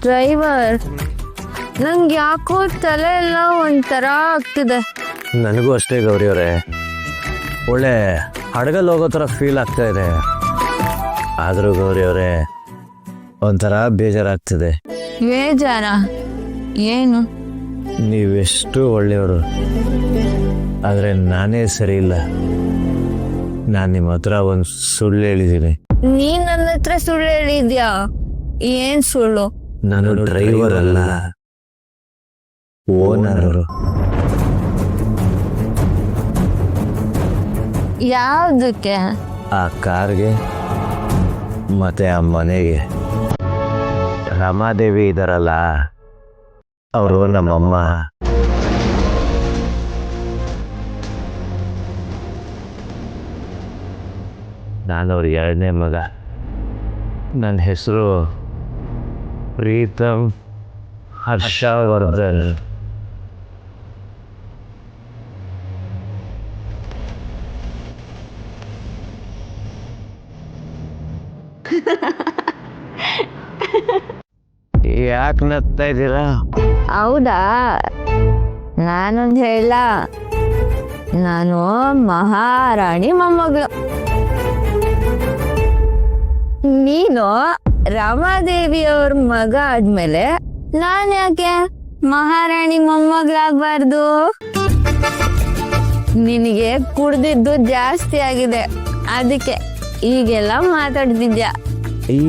Driver, ನಂಗೆ ಯಾಕೋ ತಲೆ ಎಲ್ಲ ಒಂಥರ ಆಗ್ತಿದೆ. ನನಗೂ ಅಷ್ಟೇ ಗೌರಿ ಅವರೇ, ಒಳ್ಳೆ ಹಡಗಲ್ಲಿ ಹೋಗೋ ಥರ ಫೀಲ್ ಆಗ್ತಾ ಇದೆ. ಆದರೂ ಗೌರಿ ಅವರೇ ಒಂಥರ ಬೇಜಾರಾಗ್ತಿದೆ. ಬೇಜಾರ? ಏನು? ನೀವೆಷ್ಟು ಒಳ್ಳೆಯವರು, ಆದರೆ ನಾನೇ ಸರಿ ಇಲ್ಲ. ನಾನು ನಿಮ್ಮ ಹತ್ರ ಒಂದು ಸುಳ್ಳು ಹೇಳಿದ್ದೀನಿ. ನೀನ್ ನನ್ನ ಹತ್ರ ಸುಳ್ಳು ಹೇಳಿದ್ಯಾ? ಏನ್ ಸುಳ್ಳು? ನಾನು ಡ್ರೈವರ್ ಅಲ್ಲ, ಓನರು. ಯಾವ್ದಕ್ಕೆ? ಆ ಕಾರ್ಗೆ ಮತ್ತೆ ಆ ಮನೆಗೆ. ರಮಾದೇವಿ ಇದಾರಲ್ಲ, ಅವರು ನಮ್ಮಮ್ಮ. ನಾನು ಅವ್ರ ಎರಡನೇ ಮಗ. ನನ್ನ ಹೆಸರು ಪ್ರೀತಮ್ ಹರ್ಷವರ್ಧನ್. ಯಾಕೆ ನಗ್ತಾ ಇದ್ದೀರಾ? ಹೌದಾ, ನಾನೊಂದು ಹೇಳ, ನಾನು ಮಹಾರಾಣಿ ಮೊಮ್ಮಗಳು. ನೀನು ರಮಾದೇವಿ ಅವ್ರ ಮಗ ಆದ್ಮೇಲೆ ನಾನ್ ಯಾಕೆ ಮಹಾರಾಣಿ ಮೊಮ್ಮಗಳಾಗ್ಬಾರ್ದು? ನಿನಗೆ ಕುಡ್ದಿದ್ದು ಜಾಸ್ತಿ ಆಗಿದೆ, ಅದಕ್ಕೆ ಈಗೆಲ್ಲ ಮಾತಾಡ್ತಿದ್ಯಾ.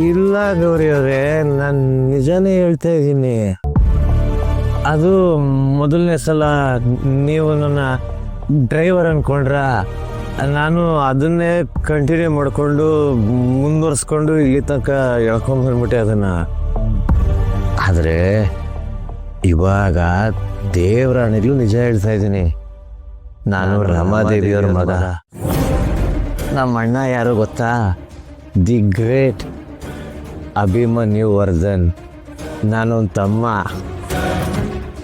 ಇಲ್ಲ ಗೌರಿ ಅವರೇ, ನಾನು ನಿಜಾನೇ ಹೇಳ್ತಾ ಇದ್ದೀನಿ. ಅದು ಮೊದಲನೇ ಸಲ ನೀವು ನನ್ನ ಡ್ರೈವರ್ ಅಂದ್ಕೊಂಡ್ರ, ನಾನು ಅದನ್ನೇ ಕಂಟಿನ್ಯೂ ಮಾಡಿಕೊಂಡು ಮುಂದುವರ್ಸ್ಕೊಂಡು ಇಲ್ಲಿ ತನಕ ಎಳ್ಕೊಂಡ್ಬಂದ್ಬಿಟ್ಟೆ ಅದನ್ನು. ಆದರೆ ಇವಾಗ ದೇವರಾಣಿಗಳು ನಿಜ ಹೇಳ್ತಾ ಇದ್ದೀನಿ, ನಾನು ರಮಾದೇವಿಯವ್ರ ಮಗ. ನಮ್ಮ ಅಣ್ಣ ಯಾರು ಗೊತ್ತಾ? The great Abhimanyu Vardhan. ನಾನೊಂದು ತಮ್ಮ.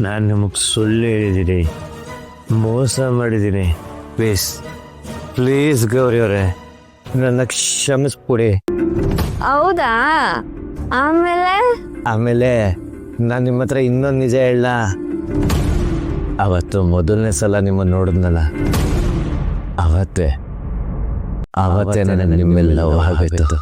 ನಾನು ನಿಮಗೆ ಸುಳ್ಳು ಹೇಳಿದ್ದೀನಿ, ಮೋಸ ಮಾಡಿದ್ದೀನಿ. ಪ್ಲೀಸ್ ಗೌರಿ ಅವರೇ, ನನ್ನ ಕ್ಷಮಿಸ್ಬಿಡಿ. ಹೌದಾ? ಆಮೇಲೆ ನಾನು ನಿಮ್ಮ ಹತ್ರ ಇನ್ನೊಂದು ನಿಜ ಹೇಳ. ಅವತ್ತು ಮೊದಲನೇ ಸಲ ನಿಮ್ಮನ್ನು ನೋಡಿದ್ನಲ್ಲ, ಅವತ್ತೇ ನನಗೆ ನಿಮ್ಮೆಲ್ಲ ಆಗೋಯ್ತು.